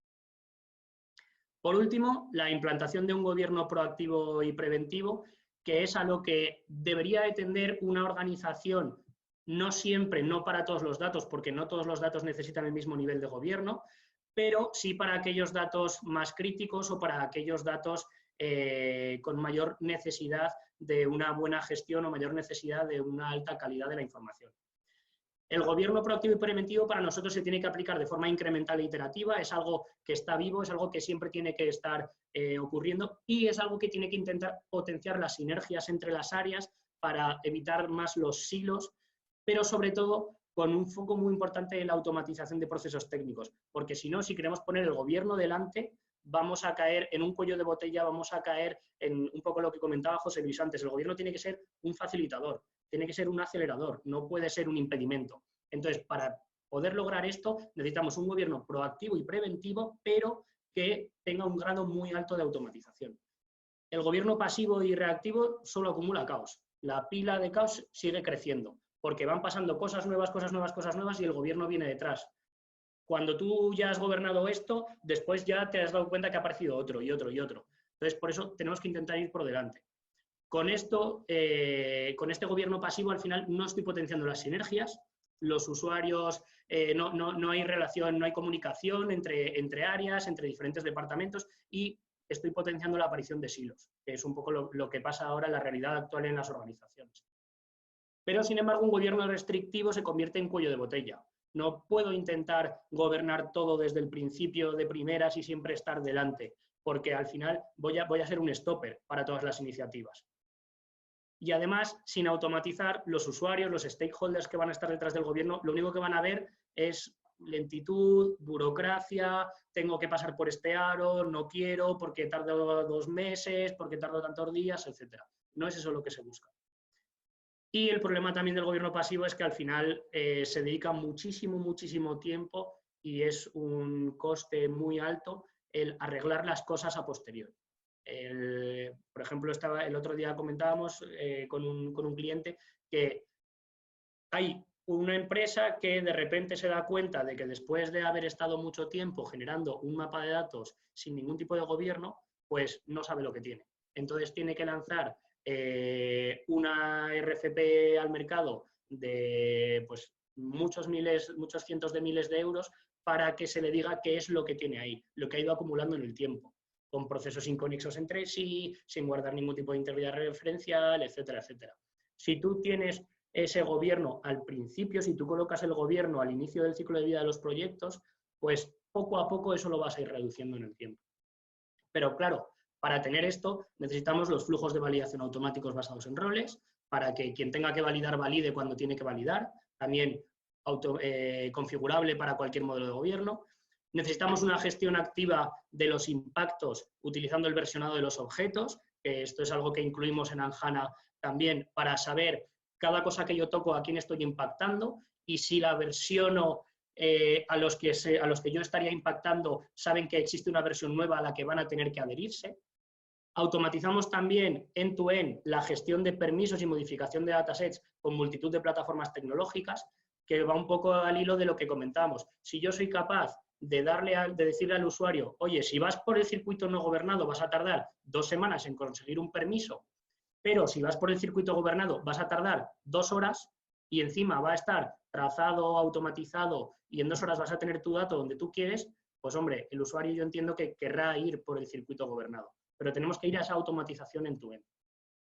Por último, la implantación de un gobierno proactivo y preventivo, que es a lo que debería de tender una organización, no siempre, no para todos los datos, porque no todos los datos necesitan el mismo nivel de gobierno, pero sí para aquellos datos más críticos o para aquellos datos con mayor necesidad de una buena gestión o mayor necesidad de una alta calidad de la información. El gobierno proactivo y preventivo para nosotros se tiene que aplicar de forma incremental e iterativa, es algo que está vivo, es algo que siempre tiene que estar ocurriendo y es algo que tiene que intentar potenciar las sinergias entre las áreas para evitar más los silos, pero sobre todo con un foco muy importante en la automatización de procesos técnicos, porque si no, si queremos poner el gobierno delante, vamos a caer en un cuello de botella, vamos a caer en un poco lo que comentaba José Luis antes. El gobierno tiene que ser un facilitador, tiene que ser un acelerador, no puede ser un impedimento. Entonces, para poder lograr esto, necesitamos un gobierno proactivo y preventivo, pero que tenga un grado muy alto de automatización. El gobierno pasivo y reactivo solo acumula caos. La pila de caos sigue creciendo, porque van pasando cosas nuevas y el gobierno viene detrás. Cuando tú ya has gobernado esto, después ya te has dado cuenta que ha aparecido otro y otro y otro. Entonces, por eso tenemos que intentar ir por delante. Con esto, con este gobierno pasivo, al final no estoy potenciando las sinergias, los usuarios, no hay relación, no hay comunicación entre áreas, entre diferentes departamentos, y estoy potenciando la aparición de silos, que es un poco lo que pasa ahora en la realidad actual en las organizaciones. Pero, sin embargo, un gobierno restrictivo se convierte en cuello de botella. No puedo intentar gobernar todo desde el principio de primeras y siempre estar delante, porque al final voy a ser un stopper para todas las iniciativas. Y además, sin automatizar, los usuarios, los stakeholders que van a estar detrás del gobierno, lo único que van a ver es lentitud, burocracia, tengo que pasar por este aro, no quiero, porque tardo 2 meses, porque tardo tantos días, etc. No es eso lo que se busca. Y el problema también del gobierno pasivo es que al final se dedica muchísimo tiempo y es un coste muy alto el arreglar las cosas a posteriori. Por ejemplo, el otro día comentábamos con un cliente que hay una empresa que de repente se da cuenta de que después de haber estado mucho tiempo generando un mapa de datos sin ningún tipo de gobierno, pues no sabe lo que tiene. Entonces tiene que lanzar una RFP al mercado de pues, muchos cientos de miles de euros para que se le diga qué es lo que tiene ahí, lo que ha ido acumulando en el tiempo, con procesos inconexos entre sí, sin guardar ningún tipo de integridad referencial, etcétera, etcétera. Si tú tienes ese gobierno al principio, si tú colocas el gobierno al inicio del ciclo de vida de los proyectos, pues poco a poco eso lo vas a ir reduciendo en el tiempo. Pero claro, para tener esto necesitamos los flujos de validación automáticos basados en roles, para que quien tenga que validar valide cuando tiene que validar, también configurable para cualquier modelo de gobierno. Necesitamos una gestión activa de los impactos utilizando el versionado de los objetos, que esto es algo que incluimos en Anjana también para saber cada cosa que yo toco a quién estoy impactando y si la versiono a los que yo estaría impactando saben que existe una versión nueva a la que van a tener que adherirse. Automatizamos también end-to-end la gestión de permisos y modificación de datasets con multitud de plataformas tecnológicas, que va un poco al hilo de lo que comentamos. Si yo soy capaz de decirle al usuario, oye, si vas por el circuito no gobernado vas a tardar 2 semanas en conseguir un permiso, pero si vas por el circuito gobernado vas a tardar 2 horas y encima va a estar trazado, automatizado y en 2 horas vas a tener tu dato donde tú quieres, pues hombre, el usuario yo entiendo que querrá ir por el circuito gobernado, pero tenemos que ir a esa automatización end-to-end.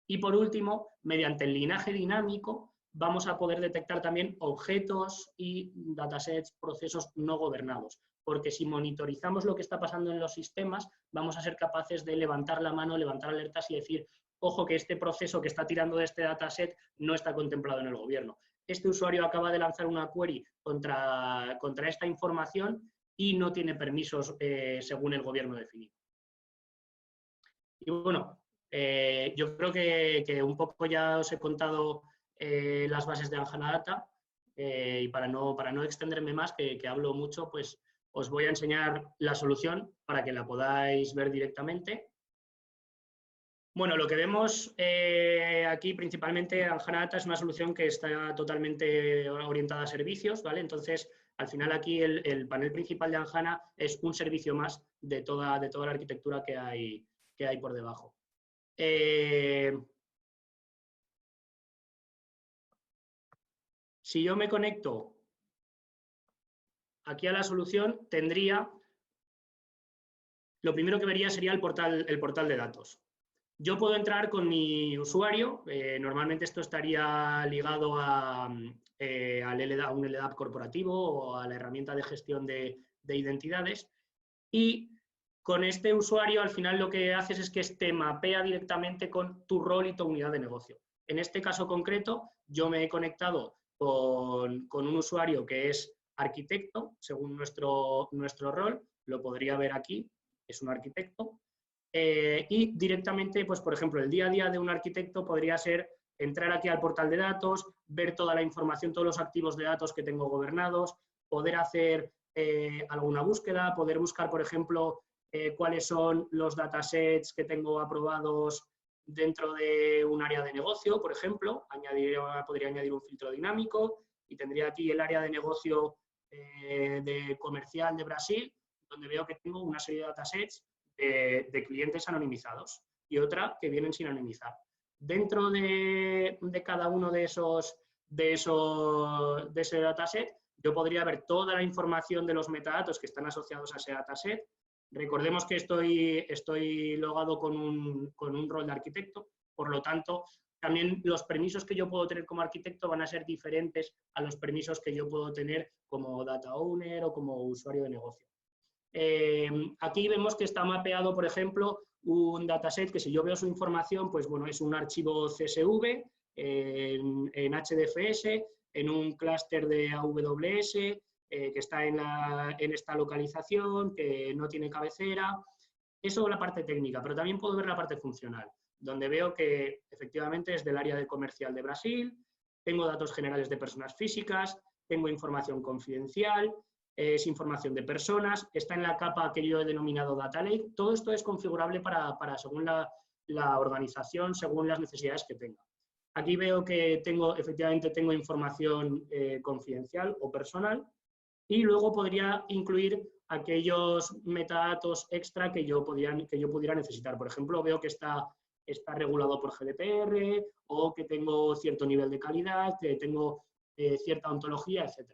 Y por último, mediante el linaje dinámico, vamos a poder detectar también objetos y datasets, procesos no gobernados, porque si monitorizamos lo que está pasando en los sistemas, vamos a ser capaces de levantar la mano, levantar alertas y decir, ojo que este proceso que está tirando de este dataset no está contemplado en el gobierno. Este usuario acaba de lanzar una query contra esta información y no tiene permisos según el gobierno definido. Y bueno, yo creo que un poco ya os he contado las bases de Anjana Data y para no extenderme más, que hablo mucho, pues os voy a enseñar la solución para que la podáis ver directamente. Bueno, lo que vemos aquí principalmente Anjana Data es una solución que está totalmente orientada a servicios, ¿vale? Entonces, al final aquí el panel principal de Anjana es un servicio más de toda la arquitectura que hay por debajo. Si yo me conecto aquí a la solución, lo primero que vería sería el portal de datos. Yo puedo entrar con mi usuario, normalmente esto estaría ligado a un LDAP corporativo o a la herramienta de gestión de identidades, y con este usuario al final lo que haces es que te mapea directamente con tu rol y tu unidad de negocio. En este caso concreto, yo me he conectado con un usuario que es arquitecto, según nuestro rol, lo podría ver aquí, es un arquitecto. Y directamente, pues por ejemplo, el día a día de un arquitecto podría ser entrar aquí al portal de datos, ver toda la información, todos los activos de datos que tengo gobernados, poder hacer alguna búsqueda, poder buscar, por ejemplo, cuáles son los datasets que tengo aprobados dentro de un área de negocio, por ejemplo. Podría añadir un filtro dinámico y tendría aquí el área de negocio de comercial de Brasil, donde veo que tengo una serie de datasets de clientes anonimizados y otra que vienen sin anonimizar. Dentro de cada uno de esos de ese dataset, yo podría ver toda la información de los metadatos que están asociados a ese dataset. Recordemos que estoy logado con un rol de arquitecto, por lo tanto, también los permisos que yo puedo tener como arquitecto van a ser diferentes a los permisos que yo puedo tener como data owner o como usuario de negocio. Aquí vemos que está mapeado, por ejemplo, un dataset que si yo veo su información, pues bueno, es un archivo CSV en HDFS, en un clúster de AWS, que está en esta localización, que no tiene cabecera. Eso es la parte técnica, pero también puedo ver la parte funcional, donde veo que efectivamente es del área de comercial de Brasil, tengo datos generales de personas físicas, tengo información confidencial, es información de personas, está en la capa que yo he denominado Data Lake. Todo esto es configurable para según la organización, según las necesidades que tenga. Aquí veo que efectivamente tengo información confidencial o personal, y luego podría incluir aquellos metadatos extra que yo pudiera necesitar. Por ejemplo, veo que está regulado por GDPR, o que tengo cierto nivel de calidad, que tengo cierta ontología, etc.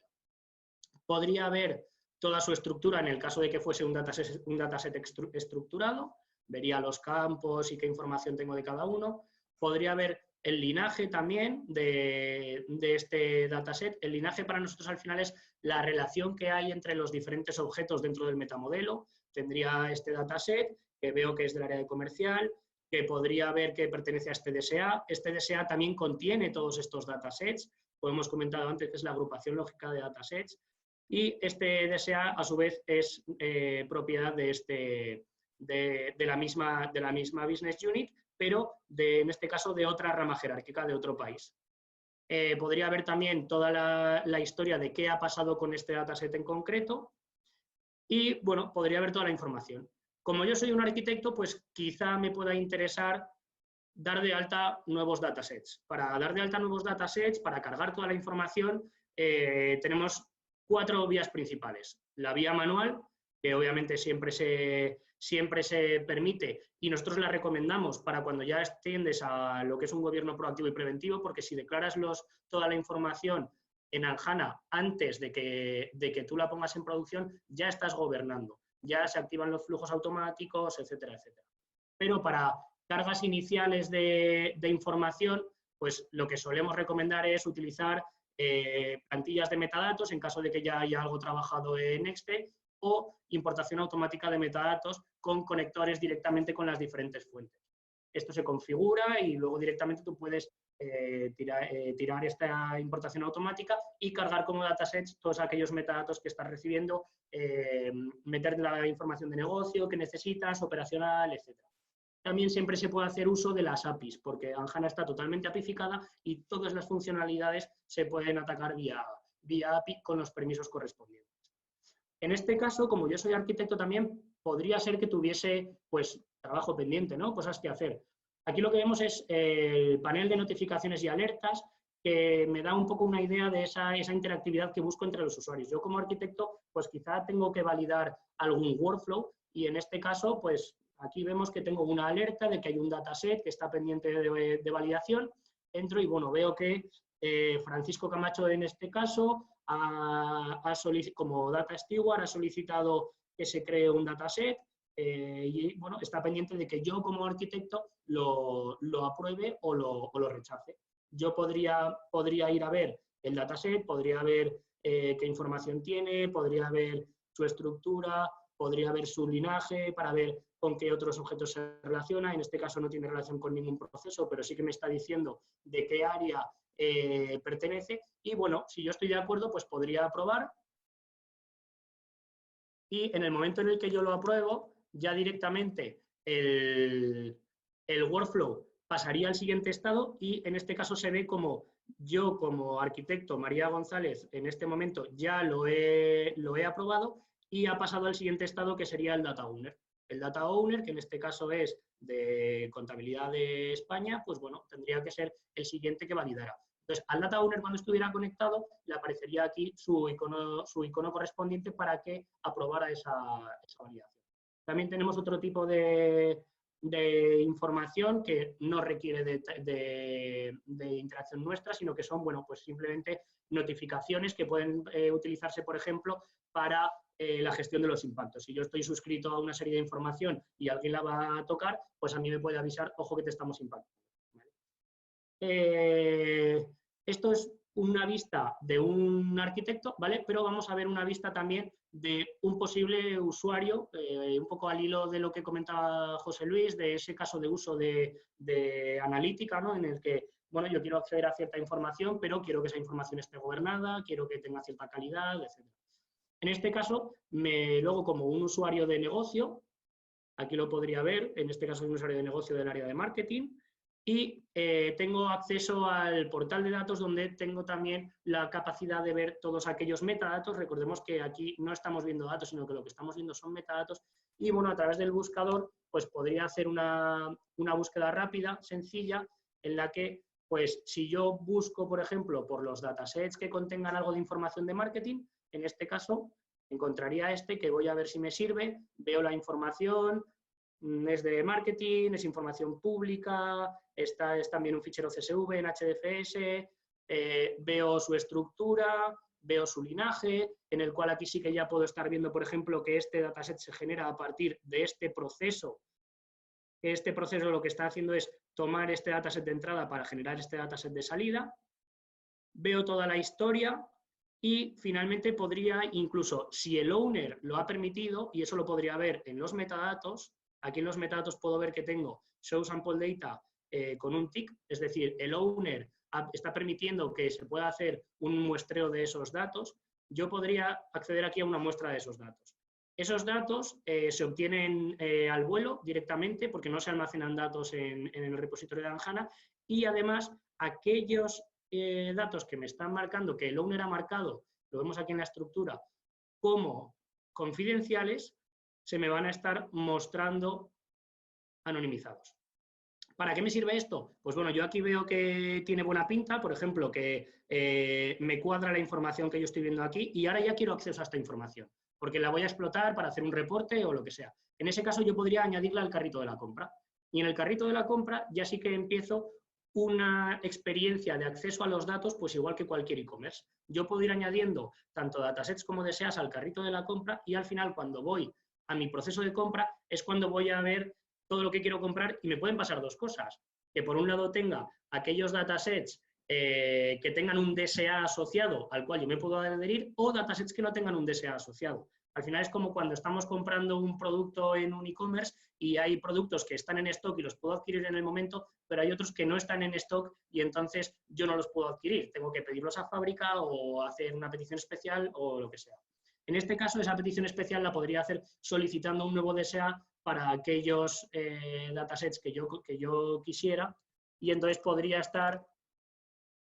Podría ver toda su estructura en el caso de que fuese un dataset estructurado, vería los campos y qué información tengo de cada uno. Podría ver el linaje también de este dataset. El linaje para nosotros al final es la relación que hay entre los diferentes objetos dentro del metamodelo. Tendría este dataset, que veo que es del área de comercial, que podría ver que pertenece a este DSA. Este DSA también contiene todos estos datasets, como hemos comentado antes, que es la agrupación lógica de datasets. Y este DSA, a su vez, es propiedad de la misma business unit, pero en este caso de otra rama jerárquica, de otro país. Podría ver también toda la historia de qué ha pasado con este dataset en concreto y, bueno, podría ver toda la información. Como yo soy un arquitecto, pues quizá me pueda interesar dar de alta nuevos datasets. Para dar de alta nuevos datasets, para cargar toda la información, tenemos 4 vías principales. La vía manual, que obviamente siempre se permite, y nosotros la recomendamos para cuando ya extiendes a lo que es un gobierno proactivo y preventivo, porque si declaras toda la información en HANA antes de que tú la pongas en producción, ya estás gobernando, ya se activan los flujos automáticos, etcétera, etcétera. Pero para cargas iniciales de información, pues lo que solemos recomendar es utilizar plantillas de metadatos en caso de que ya haya algo trabajado en Nexte, o importación automática de metadatos con conectores directamente con las diferentes fuentes. Esto se configura y luego directamente tú puedes tirar esta importación automática y cargar como datasets todos aquellos metadatos que estás recibiendo, meter la información de negocio que necesitas, operacional, etc. También siempre se puede hacer uso de las APIs, porque HANA está totalmente apificada y todas las funcionalidades se pueden atacar vía API con los permisos correspondientes. En este caso, como yo soy arquitecto también, podría ser que tuviese pues trabajo pendiente, ¿no? Cosas que hacer. Aquí lo que vemos es el panel de notificaciones y alertas, que me da un poco una idea de esa interactividad que busco entre los usuarios. Yo como arquitecto, pues quizá tengo que validar algún workflow, y en este caso, pues aquí vemos que tengo una alerta de que hay un dataset que está pendiente de validación. Entro y bueno, veo que Francisco Camacho en este caso como Data Steward ha solicitado que se cree un dataset y bueno, está pendiente de que yo como arquitecto lo apruebe o lo rechace. Yo podría ir a ver el dataset, podría ver qué información tiene, podría ver su estructura, podría ver su linaje para ver con qué otros objetos se relaciona. En este caso no tiene relación con ningún proceso, pero sí que me está diciendo de qué área pertenece. Y bueno, si yo estoy de acuerdo, pues podría aprobar. Y en el momento en el que yo lo apruebo, ya directamente el workflow pasaría al siguiente estado, y en este caso se ve como yo como arquitecto, María González, en este momento ya lo he aprobado y ha pasado al siguiente estado, que sería el Data Owner. El Data Owner, que en este caso es de Contabilidad de España, pues bueno, tendría que ser el siguiente que validara. Entonces, al Data Owner, cuando estuviera conectado, le aparecería aquí su icono correspondiente para que aprobara esa validación. También tenemos otro tipo de de información que no requiere de interacción nuestra, sino que son, bueno, pues simplemente notificaciones que pueden utilizarse, por ejemplo, para la gestión de los impactos. Si yo estoy suscrito a una serie de información y alguien la va a tocar, pues a mí me puede avisar, ojo que te estamos impactando. ¿Vale? Esto es una vista de un arquitecto, ¿vale? Pero vamos a ver una vista también de un posible usuario, un poco al hilo de lo que comentaba José Luis, de ese caso de uso de analítica, ¿no? En el que, bueno, yo quiero acceder a cierta información, pero quiero que esa información esté gobernada, quiero que tenga cierta calidad, etc. En este caso, luego como un usuario de negocio, aquí lo podría ver, en este caso es un usuario de negocio del área de marketing, y tengo acceso al portal de datos donde tengo también la capacidad de ver todos aquellos metadatos. Recordemos que aquí no estamos viendo datos, sino que lo que estamos viendo son metadatos. Y bueno, a través del buscador, pues podría hacer una búsqueda rápida, sencilla, en la que, pues si yo busco, por ejemplo, por los datasets que contengan algo de información de marketing, en este caso encontraría este, que voy a ver si me sirve, veo la información, es de marketing, es información pública, es también un fichero CSV en HDFS, veo su estructura, veo su linaje, en el cual aquí sí que ya puedo estar viendo, por ejemplo, que este dataset se genera a partir de este proceso. Este proceso lo que está haciendo es tomar este dataset de entrada para generar este dataset de salida. Veo toda la historia y finalmente podría, incluso si el owner lo ha permitido, y eso lo podría ver en los metadatos. Aquí en los metadatos puedo ver que tengo Show Sample Data con un tick, es decir, el owner está permitiendo que se pueda hacer un muestreo de esos datos. Yo podría acceder aquí a una muestra de esos datos. Esos datos se obtienen al vuelo directamente porque no se almacenan datos en el repositorio de Anjana, y además aquellos datos que me están marcando, que el owner ha marcado, lo vemos aquí en la estructura, como confidenciales, se me van a estar mostrando anonimizados. ¿Para qué me sirve esto? Pues bueno, yo aquí veo que tiene buena pinta, por ejemplo, que me cuadra la información que yo estoy viendo aquí, y ahora ya quiero acceso a esta información, porque la voy a explotar para hacer un reporte o lo que sea. En ese caso yo podría añadirla al carrito de la compra. Y en el carrito de la compra ya sí que empiezo una experiencia de acceso a los datos, pues igual que cualquier e-commerce. Yo puedo ir añadiendo tanto datasets como deseas al carrito de la compra, y al final, cuando voy a mi proceso de compra, es cuando voy a ver todo lo que quiero comprar, y me pueden pasar dos cosas. Que por un lado tenga aquellos datasets que tengan un DSA asociado al cual yo me puedo adherir, o datasets que no tengan un DSA asociado. Al final es como cuando estamos comprando un producto en un e-commerce y hay productos que están en stock y los puedo adquirir en el momento, pero hay otros que no están en stock y entonces yo no los puedo adquirir. Tengo que pedirlos a fábrica o hacer una petición especial o lo que sea. En este caso, esa petición especial la podría hacer solicitando un nuevo DSA para aquellos datasets que yo quisiera, y entonces podría estar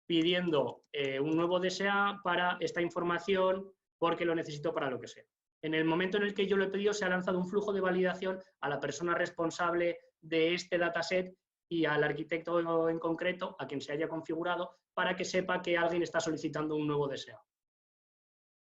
pidiendo un nuevo DSA para esta información porque lo necesito para lo que sea. En el momento en el que yo lo he pedido, se ha lanzado un flujo de validación a la persona responsable de este dataset y al arquitecto en concreto, a quien se haya configurado, para que sepa que alguien está solicitando un nuevo DSA.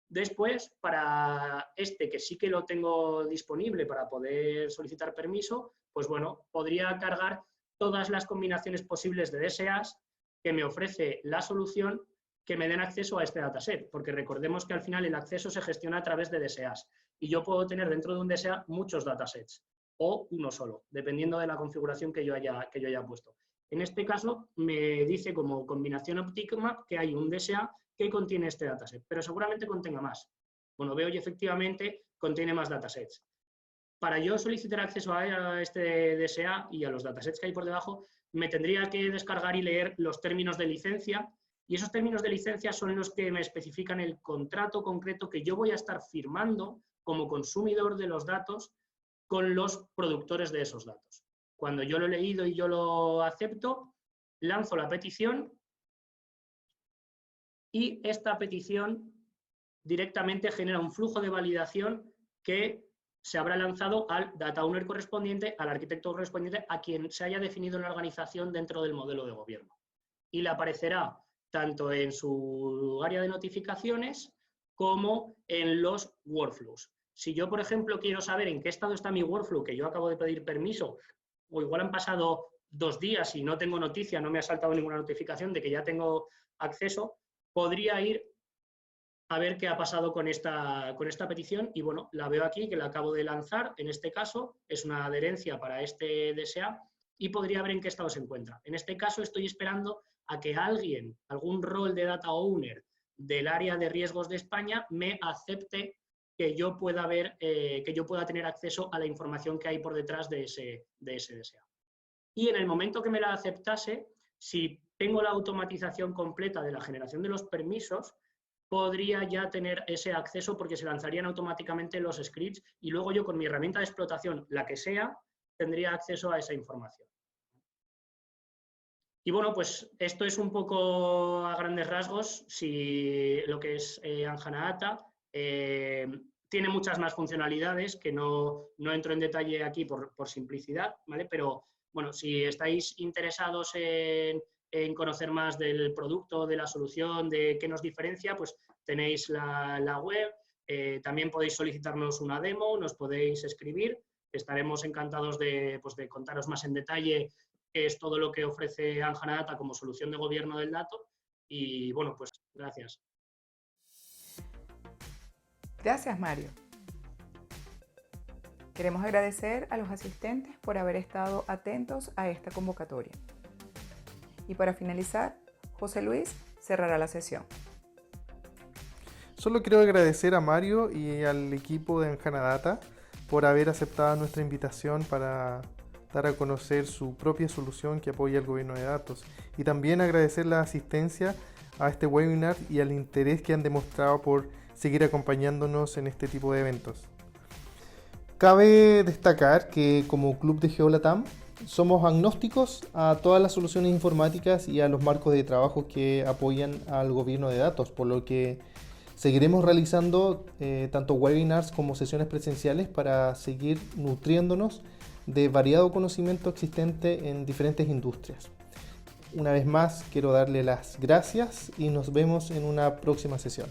Después, para este que sí que lo tengo disponible para poder solicitar permiso, pues bueno, podría cargar todas las combinaciones posibles de DSAs que me ofrece la solución que me den acceso a este dataset, porque recordemos que al final el acceso se gestiona a través de DSAs, y yo puedo tener dentro de un DSA muchos datasets, o uno solo, dependiendo de la configuración que yo haya puesto. En este caso, me dice como combinación óptima que hay un DSA que contiene este dataset, pero seguramente contenga más. Bueno, veo y efectivamente contiene más datasets. Para yo solicitar acceso a este DSA y a los datasets que hay por debajo, me tendría que descargar y leer los términos de licencia, y esos términos de licencia son los que me especifican el contrato concreto que yo voy a estar firmando como consumidor de los datos con los productores de esos datos. Cuando yo lo he leído y yo lo acepto, lanzo la petición, y esta petición directamente genera un flujo de validación que se habrá lanzado al data owner correspondiente, al arquitecto correspondiente, a quien se haya definido en la organización dentro del modelo de gobierno. Y le aparecerá tanto en su área de notificaciones como en los workflows. Si yo, por ejemplo, quiero saber en qué estado está mi workflow, que yo acabo de pedir permiso o igual han pasado 2 días y no tengo noticia, no me ha saltado ninguna notificación de que ya tengo acceso, podría ir a ver qué ha pasado con esta petición y bueno, la veo aquí, que la acabo de lanzar, en este caso es una adherencia para este DSA y podría ver en qué estado se encuentra. En este caso estoy esperando a que alguien, algún rol de data owner del área de riesgos de España me acepte que yo pueda ver, que yo pueda tener acceso a la información que hay por detrás de ese DSA. Y en el momento que me la aceptase, si tengo la automatización completa de la generación de los permisos, podría ya tener ese acceso porque se lanzarían automáticamente los scripts y luego yo con mi herramienta de explotación, la que sea, tendría acceso a esa información. Y bueno, pues esto es un poco a grandes rasgos si lo que es Anjana Data. Tiene muchas más funcionalidades que no entro en detalle aquí por simplicidad, ¿vale? Pero bueno, si estáis interesados en conocer más del producto, de la solución, de qué nos diferencia, pues tenéis la web. También podéis solicitarnos una demo, nos podéis escribir. Estaremos encantados de contaros más en detalle qué es todo lo que ofrece Anjana Data como solución de gobierno del dato. Y bueno, pues gracias. Gracias, Mario. Queremos agradecer a los asistentes por haber estado atentos a esta convocatoria. Y para finalizar, José Luis cerrará la sesión. Solo quiero agradecer a Mario y al equipo de Anjana Data por haber aceptado nuestra invitación para dar a conocer su propia solución que apoya al gobierno de datos. Y también agradecer la asistencia a este webinar y al interés que han demostrado por seguir acompañándonos en este tipo de eventos. Cabe destacar que como Club de GeoLatam somos agnósticos a todas las soluciones informáticas y a los marcos de trabajo que apoyan al gobierno de datos, por lo que seguiremos realizando tanto webinars como sesiones presenciales para seguir nutriéndonos de variado conocimiento existente en diferentes industrias. Una vez más quiero darle las gracias y nos vemos en una próxima sesión.